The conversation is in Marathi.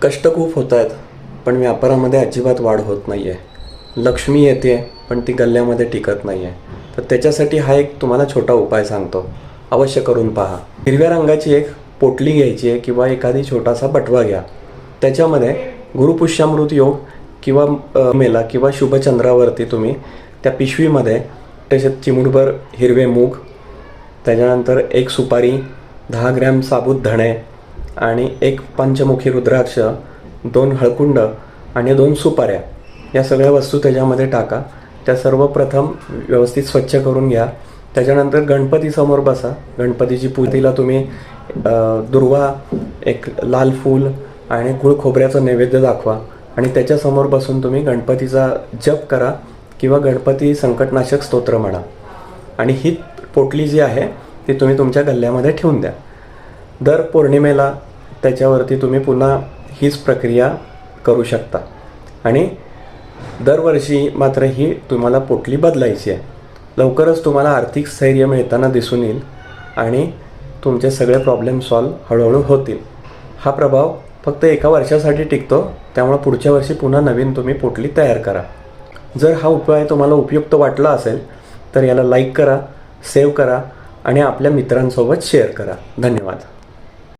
कष्ट खूप होत आहेत, पण व्यापारामध्ये अजिबात वाढ होत नाही आहे. लक्ष्मी येते पण ती गल्ल्यामध्ये टिकत नाही आहे. तर त्याच्यासाठी हा एक तुम्हाला छोटा उपाय सांगतो, अवश्य करून पहा. हिरव्या रंगाची एक पोटली घ्यायची आहे किंवा एखादी छोटासा बटवा घ्या. त्याच्यामध्ये गुरुपुष्यामृत योग किंवा मेला किंवा शुभचंद्रावरती तुम्ही त्या पिशवीमध्ये त्याच्यात चिमूटभर हिरवे मूग, त्याच्यानंतर एक सुपारी, 10 ग्रॅम साबूत धणे आणि एक पंचमुखी रुद्राक्ष, 2 हळकुंड आणि 2 सुपाऱ्या, या सगळ्या वस्तू त्याच्यामध्ये टाका. त्या सर्वप्रथम व्यवस्थित स्वच्छ करून घ्या. त्याच्यानंतर गणपतीसमोर बसा. गणपतीची पूजेला तुम्ही दुर्वा, एक लाल फूल आणि गुळ खोबऱ्याचं नैवेद्य दाखवा आणि त्याच्यासमोर बसून तुम्ही गणपतीचा जप करा किंवा गणपती संकटनाशक स्तोत्र म्हणा. आणि ही पोटली जी आहे ती तुम्ही तुमच्या गल्ल्यामध्ये ठेवून द्या. दर पौर्णिमेला त्याच्यावरती तुम्ही पुन्हा हीच प्रक्रिया करू शकता. आणि दरवर्षी मात्र ही तुम्हाला पोटली बदलायची आहे. लवकरच तुम्हाला आर्थिक स्थैर्य मिळताना दिसून येईल आणि तुमचे सगळे प्रॉब्लेम सॉल्व्ह हळूहळू होतील. हा प्रभाव फक्त एका वर्षासाठी टिकतो, त्यामुळे पुढच्या वर्षी पुन्हा नवीन तुम्ही पोटली तयार करा. जर हा उपाय तुम्हाला उपयुक्त वाटला असेल तर याला लाईक करा, सेव्ह करा आणि आपल्या मित्रांसोबत शेअर करा. धन्यवाद.